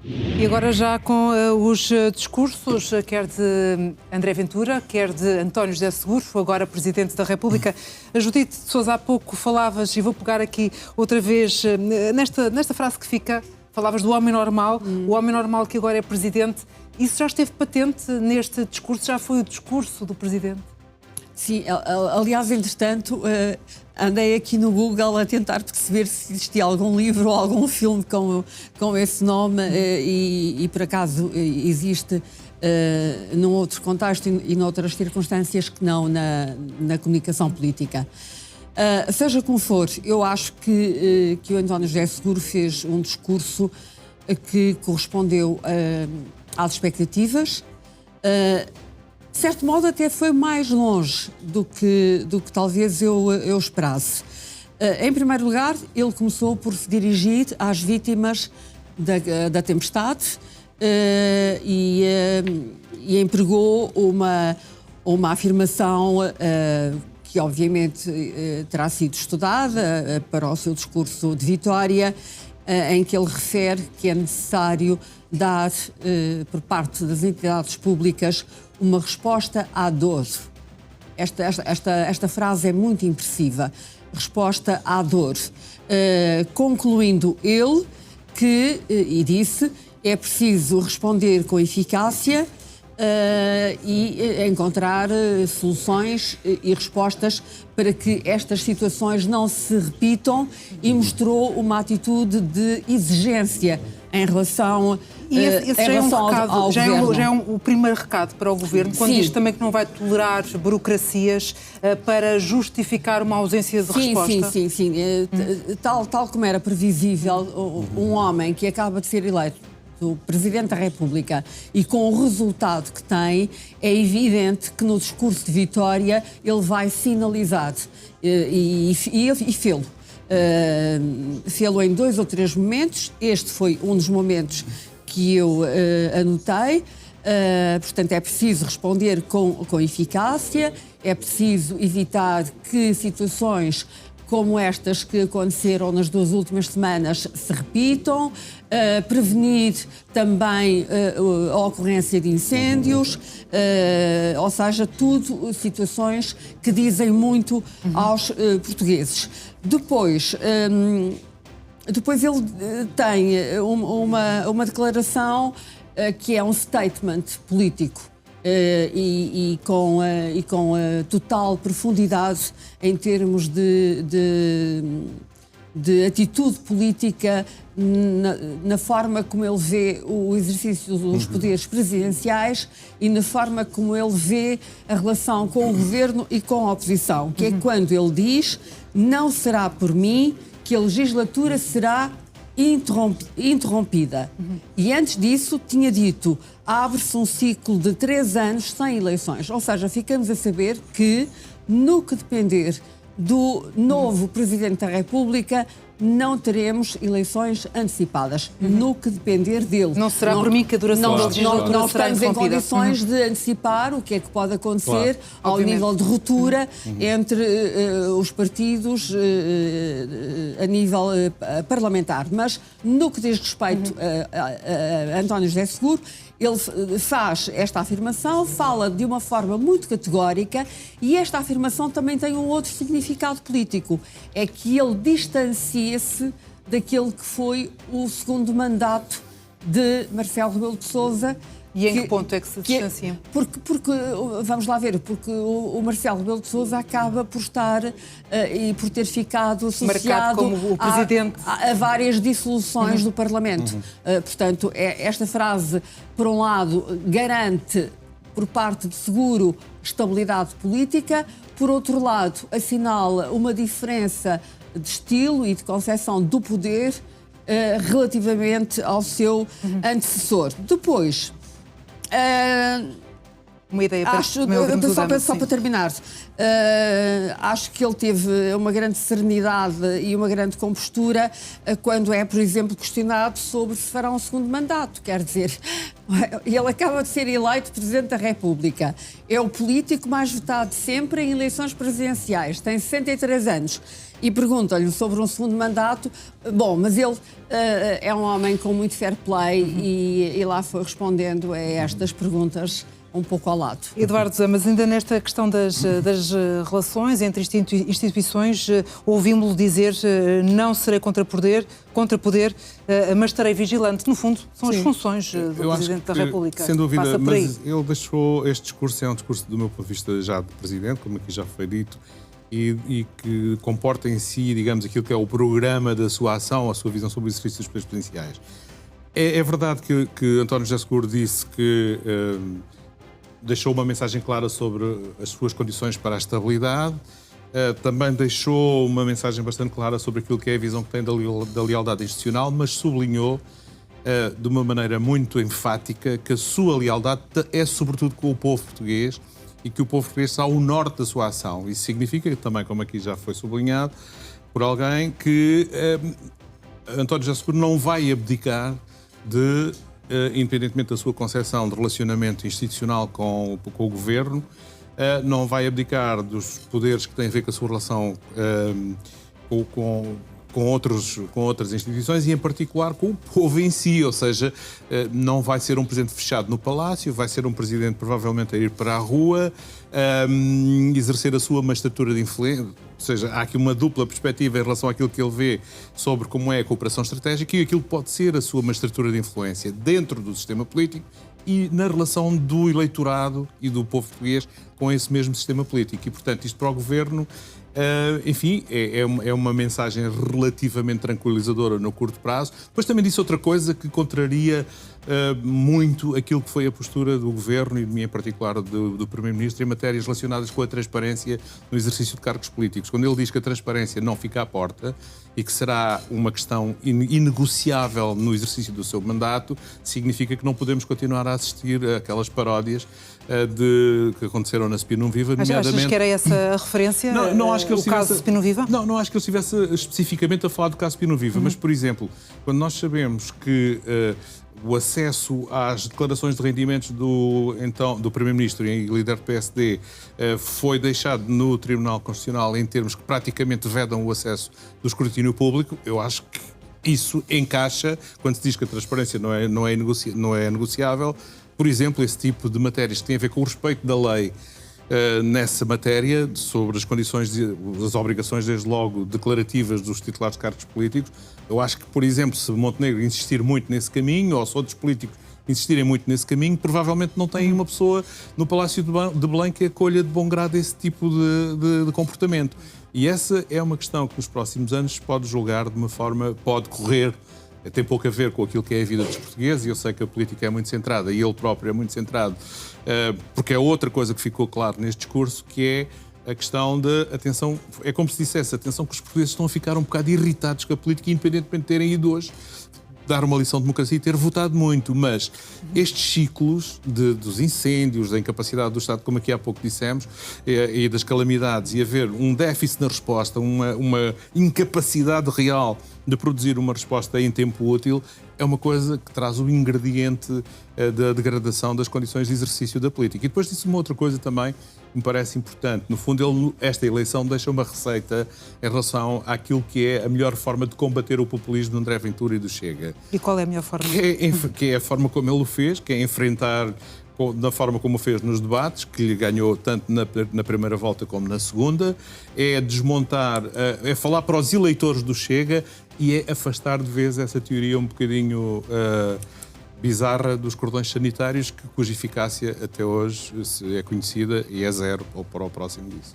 E agora já com os discursos, quer de André Ventura, quer de António José Seguro, agora Presidente da República. A Judite de Sousa, há pouco falavas, e vou pegar aqui outra vez, nesta frase que fica, falavas do homem normal, o homem normal que agora é Presidente. Isso já esteve patente neste discurso? Já foi o discurso do Presidente? Sim, aliás, entretanto, andei aqui no Google a tentar perceber se existia algum livro ou algum filme com esse nome e por acaso existe num outro contexto e noutras circunstâncias que não na comunicação política. Seja como for, eu acho que o António José Seguro fez um discurso que correspondeu às expectativas. De certo modo, até foi mais longe do que talvez eu esperasse. Em primeiro lugar, ele começou por se dirigir às vítimas da tempestade e empregou uma afirmação que, obviamente, terá sido estudada para o seu discurso de vitória, em que ele refere que é necessário dar, por parte das entidades públicas, uma resposta à dor. Esta frase é muito impressiva. Resposta à dor. Concluindo ele que, e disse, é preciso responder com eficácia e encontrar soluções e respostas para que estas situações não se repitam, e mostrou uma atitude de exigência em relação esse já é um recado, ao governo. Já é o primeiro recado para o governo, quando diz também que não vai tolerar burocracias para justificar uma ausência de resposta. Sim. Tal como era previsível, um homem que acaba de ser eleito do Presidente da República e com o resultado que tem, é evidente que no discurso de vitória ele vai sinalizar e fê-lo. Fê-lo em 2 ou 3 momentos. Este foi um dos momentos que eu anotei. Portanto, é preciso responder com eficácia, é preciso evitar que situações como estas que aconteceram nas 2 últimas semanas se repitam, prevenir também a ocorrência de incêndios, ou seja, tudo situações que dizem muito aos portugueses. Depois ele tem uma declaração que é um statement político e com total profundidade em termos de atitude política na forma como ele vê o exercício dos poderes presidenciais e na forma como ele vê a relação com o governo e com a oposição, que é quando ele diz: não será por mim que a legislatura será interrompida. E antes disso tinha dito: abre-se um ciclo de 3 anos sem eleições. Ou seja, ficamos a saber que, no que depender do novo Presidente da República, não teremos eleições antecipadas, no que depender dele. Não será por mim que a duração da legislatura não será estamos em interrompida. Condições de antecipar o que é que pode acontecer ao nível de ruptura entre os partidos a nível parlamentar. Mas, no que diz respeito a António José Seguro, ele faz esta afirmação, fala de uma forma muito categórica, e esta afirmação também tem um outro significado político. É que ele distancia-se daquele que foi o segundo mandato de Marcelo Rebelo de Sousa. E em que ponto é que se distanciam? Porque, vamos lá ver, porque o Marcelo Rebelo de Sousa acaba por estar e por ter ficado associado como o presidente a várias dissoluções do Parlamento. Portanto, esta frase, por um lado, garante, por parte de Seguro, estabilidade política, por outro lado, assinala uma diferença de estilo e de concepção do poder relativamente ao seu antecessor. Depois, uma ideia para só para terminar, acho que ele teve uma grande serenidade e uma grande compostura quando é, por exemplo, questionado sobre se fará um segundo mandato. Quer dizer, ele acaba de ser eleito Presidente da República, é o político mais votado sempre em eleições presidenciais, tem 63 anos e pergunta-lhe sobre um segundo mandato. Bom, mas ele é um homem com muito fair play e lá foi respondendo a estas perguntas um pouco ao lado. Eduardo, mas ainda nesta questão das relações entre instituições, ouvimos-lo dizer não serei contra poder, mas estarei vigilante. No fundo, são as funções do Presidente da República. Sem dúvida, passa por aí. mas ele deixou este discurso, é um discurso do meu ponto de vista já de Presidente, como aqui já foi dito, e que comporta em si, digamos, aquilo que é o programa da sua ação, a sua visão sobre o exercício dos poderes presidenciais. É verdade que António José Seguro disse que deixou uma mensagem clara sobre as suas condições para a estabilidade, também deixou uma mensagem bastante clara sobre aquilo que é a visão que tem da lealdade institucional, mas sublinhou de uma maneira muito enfática que a sua lealdade é sobretudo com o povo português e que o povo português está ao norte da sua ação. Isso significa também, como aqui já foi sublinhado por alguém, que António José Seguro não vai abdicar de, independentemente da sua concepção de relacionamento institucional com o governo, não vai abdicar dos poderes que têm a ver com a sua relação com outras instituições e, em particular, com o povo em si. Ou seja, não vai ser um presidente fechado no palácio, vai ser um presidente provavelmente a ir para a rua, exercer a sua magistratura de influência. Ou seja, há aqui uma dupla perspectiva em relação àquilo que ele vê sobre como é a cooperação estratégica e aquilo que pode ser a sua magistratura de influência dentro do sistema político e na relação do eleitorado e do povo português com esse mesmo sistema político. E, portanto, isto para o governo, enfim, é uma mensagem relativamente tranquilizadora no curto prazo. Depois também disse outra coisa que contraria muito aquilo que foi a postura do governo e de mim em particular do Primeiro-Ministro em matérias relacionadas com a transparência no exercício de cargos políticos. Quando ele diz que a transparência não fica à porta e que será uma questão inegociável no exercício do seu mandato, significa que não podemos continuar a assistir a aquelas paródias que aconteceram na Spin Não Viva, nomeadamente... Achas que era essa a referência? Não acho que ele o caso Spin Não Viva? Não acho que ele estivesse especificamente a falar do caso Spin Não Viva, mas, por exemplo, quando nós sabemos que o acesso às declarações de rendimentos do Primeiro-Ministro e líder do PSD foi deixado no Tribunal Constitucional em termos que praticamente vedam o acesso do escrutínio público, eu acho que isso encaixa, quando se diz que a transparência não é negociável, por exemplo, esse tipo de matérias que têm a ver com o respeito da lei nessa matéria, sobre as condições, as obrigações, desde logo, declarativas dos titulares de cargos políticos. Eu acho que, por exemplo, se Montenegro insistir muito nesse caminho, ou se outros políticos insistirem muito nesse caminho, provavelmente não tem uma pessoa no Palácio de Belém que acolha de bom grado esse tipo de comportamento. E essa é uma questão que nos próximos anos se pode julgar de uma forma, pode correr, tem pouco a ver com aquilo que é a vida dos portugueses, e eu sei que a política é muito centrada, e ele próprio é muito centrado, porque é outra coisa que ficou claro neste discurso, que é a questão da atenção, é como se dissesse, atenção que os portugueses estão a ficar um bocado irritados com a política, independentemente de terem ido hoje dar uma lição de democracia e ter votado muito, mas estes ciclos dos incêndios, da incapacidade do Estado, como aqui há pouco dissemos, e das calamidades, e haver um déficit na resposta, uma incapacidade real de produzir uma resposta em tempo útil, é uma coisa que traz o ingrediente da degradação das condições de exercício da política. E depois disse uma outra coisa também que me parece importante. No fundo, esta eleição deixa uma receita em relação àquilo que é a melhor forma de combater o populismo de André Ventura e do Chega. E qual é a melhor forma? Que é a forma como ele o fez, que é enfrentar da forma como o fez nos debates, que lhe ganhou tanto na primeira volta como na segunda, é desmontar, é falar para os eleitores do Chega e é afastar de vez essa teoria um bocadinho bizarra dos cordões sanitários, cuja eficácia até hoje é conhecida e é zero para o próximo disso.